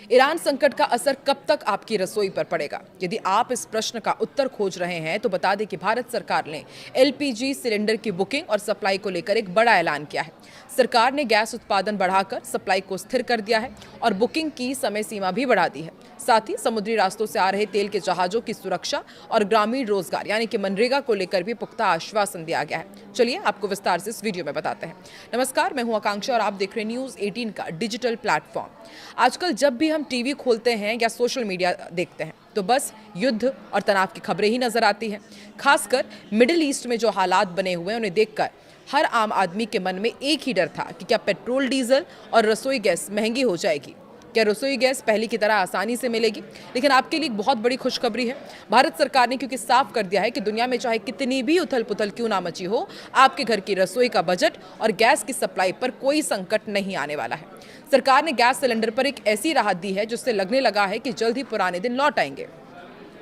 Iran संकट का असर कब तक आपकी रसोई पर पड़ेगा? यदि आप इस प्रश्न का उत्तर खोज रहे हैं तो बता दें कि भारत सरकार ने एलपीजी सिलेंडर की बुकिंग और सप्लाई को लेकर एक बड़ा ऐलान किया है। सरकार ने गैस उत्पादन बढ़ाकर सप्लाई को स्थिर कर दिया है और बुकिंग की समय सीमा भी बढ़ा दी है। साथ ही समुद्री रास्तों से आ रहे तेल के जहाजों की सुरक्षा और ग्रामीण रोजगार यानी कि मनरेगा को लेकर भी पुख्ता आश्वासन दिया गया है। चलिए आपको विस्तार से इस वीडियो में बताते हैं। नमस्कार, मैं हूं आकांक्षा और आप देख रहे हैं न्यूज़ 18 का डिजिटल प्लेटफॉर्म। आजकल जब भी हम टीवी खोलते हैं या सोशल मीडिया देखते हैं तो बस युद्ध और तनाव की खबरें ही नजर आती हैं। खासकर मिडिल ईस्ट में जो हालात बने हुए हैं उन्हें देखकर हर आम आदमी के मन में एक ही डर था कि क्या पेट्रोल, डीजल और रसोई गैस महंगी हो जाएगी। क्या रसोई गैस पहले की तरह आसानी से मिलेगी? लेकिन आपके लिए एक बहुत बड़ी खुशखबरी है। भारत सरकार ने क्योंकि साफ कर दिया है कि दुनिया में चाहे कितनी भी उथल पुथल क्यों ना मची हो, आपके घर की रसोई का बजट और गैस की सप्लाई पर कोई संकट नहीं आने वाला है। सरकार ने गैस सिलेंडर पर एक ऐसी राहत दी है जिससे लगने लगा है कि जल्द ही पुराने दिन लौट आएंगे।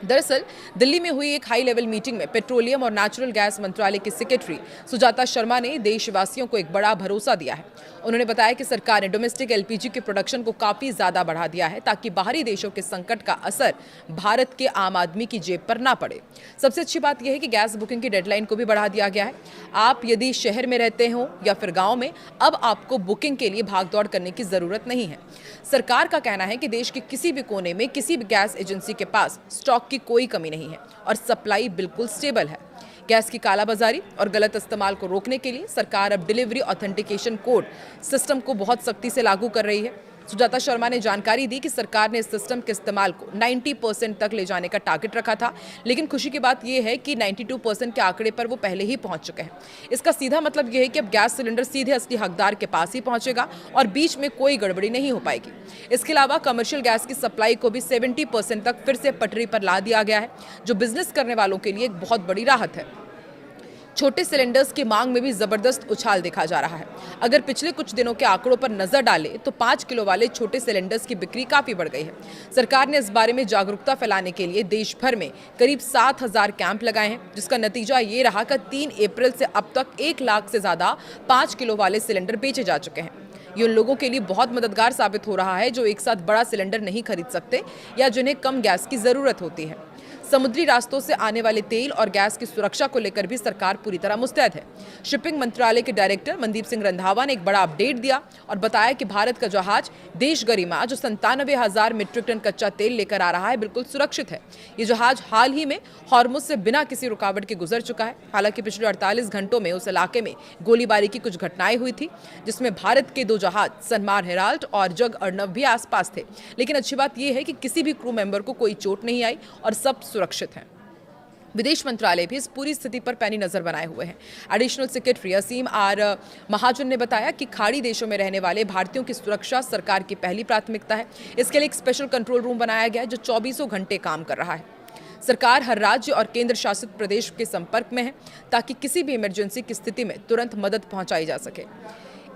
दरअसल दिल्ली में हुई एक हाई लेवल मीटिंग में पेट्रोलियम और नेचुरल गैस मंत्रालय की सेक्रेटरी सुजाता शर्मा ने देशवासियों को एक बड़ा भरोसा दिया है। उन्होंने बताया कि सरकार ने डोमेस्टिक एलपीजी के प्रोडक्शन को काफी ज्यादा बढ़ा दिया है ताकि बाहरी देशों के संकट का असर भारत के आम आदमी की जेब पर ना पड़े। सबसे अच्छी बात यह है कि गैस बुकिंग की डेडलाइन को भी बढ़ा दिया गया है। आप यदि शहर में रहते हो या फिर गाँव में, अब आपको बुकिंग के लिए भागदौड़ करने की जरूरत नहीं है। सरकार का कहना है कि देश के किसी भी कोने में किसी भी गैस एजेंसी के पास स्टॉक की कोई कमी नहीं है और सप्लाई बिल्कुल स्टेबल है। गैस की कालाबाजारी और गलत इस्तेमाल को रोकने के लिए सरकार अब डिलीवरी ऑथेंटिकेशन कोड सिस्टम को बहुत सख्ती से लागू कर रही है। सुजाता शर्मा ने जानकारी दी कि सरकार ने इस सिस्टम के इस्तेमाल को 90% तक ले जाने का टारगेट रखा था, लेकिन खुशी की बात यह है कि 92% के आंकड़े पर वो पहले ही पहुंच चुके हैं। इसका सीधा मतलब यह है कि अब गैस सिलेंडर सीधे असली हकदार के पास ही पहुंचेगा और बीच में कोई गड़बड़ी नहीं हो पाएगी। इसके अलावा कमर्शियल गैस की सप्लाई को भी 70% तक फिर से पटरी पर ला दिया गया है, जो बिजनेस करने वालों के लिए एक बहुत बड़ी राहत है। छोटे सिलेंडर्स की मांग में भी जबरदस्त उछाल देखा जा रहा है। अगर पिछले कुछ दिनों के आंकड़ों पर नजर डालें तो 5 किलो वाले छोटे सिलेंडर्स की बिक्री काफी बढ़ गई है। सरकार ने इस बारे में जागरूकता फैलाने के लिए देश भर में करीब 7,000 कैंप लगाए हैं, जिसका नतीजा ये रहा कि 3 अप्रैल से अब तक 1 लाख से ज्यादा 5 किलो वाले सिलेंडर बेचे जा चुके हैं। ये उन लोगों के लिए बहुत मददगार साबित हो रहा है जो एक साथ बड़ा सिलेंडर नहीं खरीद सकते या जिन्हें कम गैस की जरूरत होती है। समुद्री रास्तों से आने वाले तेल और गैस की सुरक्षा को लेकर भी सरकार पूरी तरह मुस्तैद है। शिपिंग मंत्रालय के डायरेक्टर मनदीप सिंह रंधावा ने एक बड़ा अपडेट दिया और बताया कि भारत का जहाज देश गरिमा जो 97,000 मीट्रिक टन कच्चा तेल लेकर आ रहा है बिल्कुल सुरक्षित है। ये जहाज हाल ही में हॉर्मुज से बिना किसी रुकावट के गुजर चुका है। हालांकि पिछले 48 घंटों में उस इलाके में गोलीबारी की कुछ घटनाएं हुई थी, जिसमें भारत के 2 जहाज सनमार हेराल्ड और जग अर्नब भी आसपास थे। लेकिन अच्छी बात यह है कि किसी भी क्रू मेंबर को कोई चोट नहीं आई और सब सुरक्षित हैं। विदेश मंत्रालय भी इस पूरी स्थिति पर पैनी नजर बनाए हुए हैं। एडिशनल सेक्रेटरी असीम आर महाजन ने बताया कि खाड़ी देशों में रहने वाले भारतीयों की सुरक्षा सरकार की पहली प्राथमिकता है। इसके लिए एक स्पेशल कंट्रोल रूम बनाया गया है जो 24 घंटे काम कर रहा है। सरकार हर राज्य और केंद्र शासित प्रदेश के संपर्क में है ताकि किसी भी इमरजेंसी की स्थिति में तुरंत मदद पहुंचाई जा सके।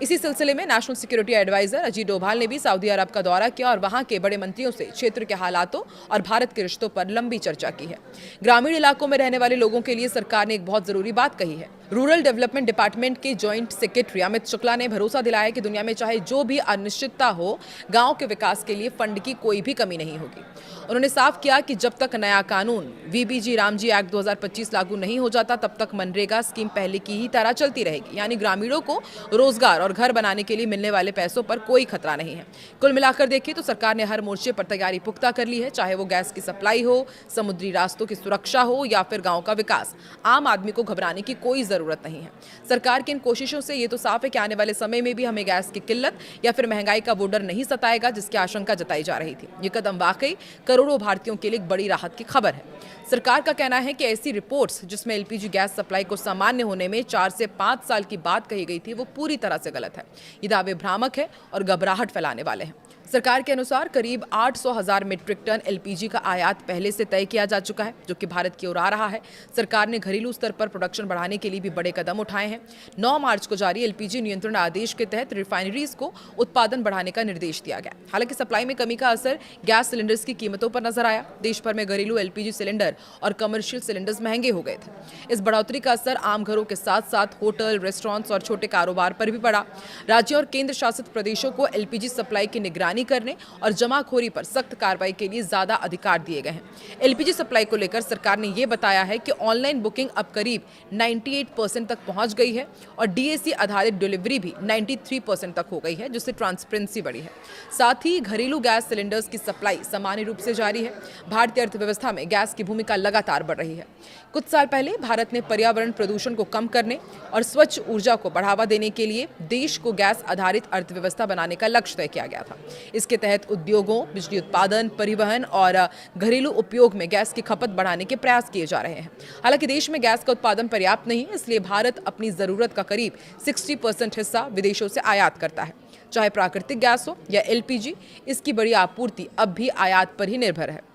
इसी सिलसिले में national security advisor Ajit Doval ने भी सऊदी अरब का दौरा किया और वहां के बड़े मंत्रियों से क्षेत्र के हालातों और भारत के रिश्तों पर लंबी चर्चा की है। ग्रामीण इलाकों में रहने वाले लोगों के लिए सरकार ने एक बहुत जरूरी बात कही है। रूरल डेवलपमेंट डिपार्टमेंट के जॉइंट सेक्रेटरी अमित शुक्ला ने भरोसा दिलाया कि दुनिया में चाहे जो भी अनिश्चितता हो, गांव के विकास के लिए फंड की कोई भी कमी नहीं होगी। उन्होंने साफ किया कि जब तक नया कानून वीबीजी रामजी एक्ट 2025 लागू नहीं हो जाता तब तक मनरेगा स्कीम पहले की ही तरह चलती रहेगी, यानी ग्रामीणों को रोजगार और घर बनाने के लिए मिलने वाले पैसों पर कोई खतरा नहीं है। कुल मिलाकर देखिए तो सरकार ने हर मोर्चे पर तैयारी पुख्ता कर ली है, चाहे वो गैस की सप्लाई हो, समुद्री रास्तों की सुरक्षा हो या फिर गाँव का विकास। आम आदमी को घबराने की कोई जरूरत नहीं है। सरकार की इन कोशिशों से ये तो साफ है कि आने वाले समय में भी हमें गैस की किल्लत या फिर महंगाई का वो डर नहीं सताएगा जिसकी आशंका जताई जा रही थी। ये कदम वाकई करोड़ों भारतीयों के लिए एक बड़ी राहत की खबर है। सरकार का कहना है कि ऐसी रिपोर्ट्स जिसमें एलपीजी गैस सप्लाई को सामान्य होने में 4 से 5 साल की बात कही गई थी वो पूरी तरह से गलत है। ये दावे भ्रामक है और घबराहट फैलाने वाले हैं। सरकार के अनुसार करीब 800,000 मीट्रिक टन एलपीजी का आयात पहले से तय किया जा चुका है, जो कि भारत की ओर आ रहा है। सरकार ने घरेलू स्तर पर प्रोडक्शन बढ़ाने के लिए भी बड़े कदम उठाए हैं। 9 मार्च को जारी एलपीजी नियंत्रण आदेश के तहत रिफाइनरीज को उत्पादन बढ़ाने का निर्देश दिया गया। हालांकि सप्लाई में कमी का असर गैस सिलेंडर्स की कीमतों पर नजर आया। देश भर में घरेलू एलपीजी सिलेंडर और कमर्शियल सिलेंडर्स महंगे हो गए थे। इस बढ़ोतरी का असर आम घरों के साथ साथ होटल, रेस्टोरेंट्स और छोटे कारोबार पर भी पड़ा। राज्यों और केंद्र शासित प्रदेशों को एलपीजी सप्लाई की निगरानी निगरानी करने और जमाखोरी पर सख्त कार्रवाई के लिए ज्यादा अधिकार दिए गए हैं। एलपीजी सप्लाई को लेकर सरकार ने यह बताया है कि ऑनलाइन बुकिंग अब करीब 98% तक पहुंच गई है और डीएसी आधारित डिलीवरी भी 93% तक हो गई है, जिससे ट्रांसपेरेंसी बढ़ी है। साथ ही घरेलू गैस सिलेंडर्स की सप्लाई सामान्य रूप से जारी है। भारतीय अर्थव्यवस्था में गैस की भूमिका लगातार बढ़ रही है। कुछ साल पहले भारत ने पर्यावरण प्रदूषण को कम करने और स्वच्छ ऊर्जा को बढ़ावा देने के लिए देश को गैस आधारित अर्थव्यवस्था बनाने का लक्ष्य तय किया गया था। इसके तहत उद्योगों, बिजली उत्पादन, परिवहन और घरेलू उपयोग में गैस की खपत बढ़ाने के प्रयास किए जा रहे हैं। हालांकि देश में गैस का उत्पादन पर्याप्त नहीं है, इसलिए भारत अपनी जरूरत का करीब 60% हिस्सा विदेशों से आयात करता है। चाहे प्राकृतिक गैस हो या एलपीजी, इसकी बड़ी आपूर्ति अब भी आयात पर ही निर्भर है।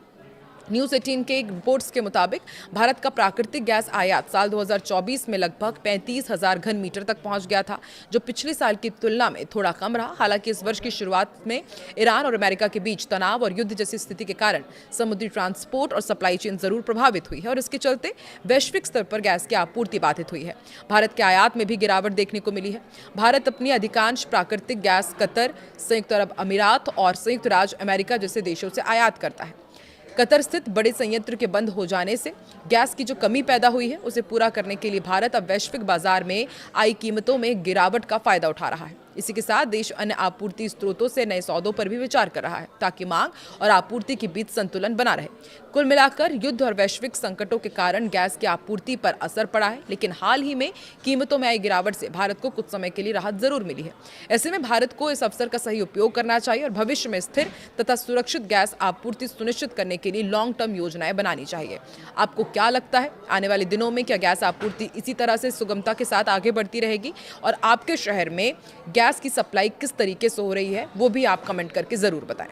न्यूज़ 18 के रिपोर्ट्स के मुताबिक भारत का प्राकृतिक गैस आयात साल 2024 में लगभग 35,000 घन मीटर तक पहुंच गया था, जो पिछले साल की तुलना में थोड़ा कम रहा। हालांकि इस वर्ष की शुरुआत में ईरान और अमेरिका के बीच तनाव और युद्ध जैसी स्थिति के कारण समुद्री ट्रांसपोर्ट और सप्लाई चेन जरूर प्रभावित हुई है और इसके चलते वैश्विक स्तर पर गैस की आपूर्ति बाधित हुई है। भारत के आयात में भी गिरावट देखने को मिली है। भारत अपनी अधिकांश प्राकृतिक गैस कतर, संयुक्त अरब अमीरात और संयुक्त राज्य अमेरिका जैसे देशों से आयात करता है। कतर स्थित बड़े संयंत्र के बंद हो जाने से गैस की जो कमी पैदा हुई है, उसे पूरा करने के लिए भारत अब वैश्विक बाजार में आई कीमतों में गिरावट का फायदा उठा रहा है। इसी के साथ देश अन्य आपूर्ति स्रोतों से नए सौदों पर भी विचार कर रहा है, ताकि मांग और आपूर्ति के बीच संतुलन बना रहे। कुल मिलाकर युद्ध और वैश्विक संकटों के कारण गैस की आपूर्ति पर असर पड़ा है, लेकिन हाल ही में कीमतों में आई गिरावट से भारत को कुछ समय के लिए राहत जरूर मिली है। ऐसे में भारत को इस अवसर का सही उपयोग करना चाहिए और भविष्य में स्थिर तथा सुरक्षित गैस आपूर्ति सुनिश्चित करने के लिए लॉन्ग टर्म योजनाएं बनानी चाहिए। आपको क्या लगता है, आने वाले दिनों में क्या गैस आपूर्ति इसी तरह से सुगमता के साथ आगे बढ़ती रहेगी और आपके शहर में गैस की सप्लाई किस तरीके से हो रही है, वो भी आप कमेंट करके जरूर बताएं।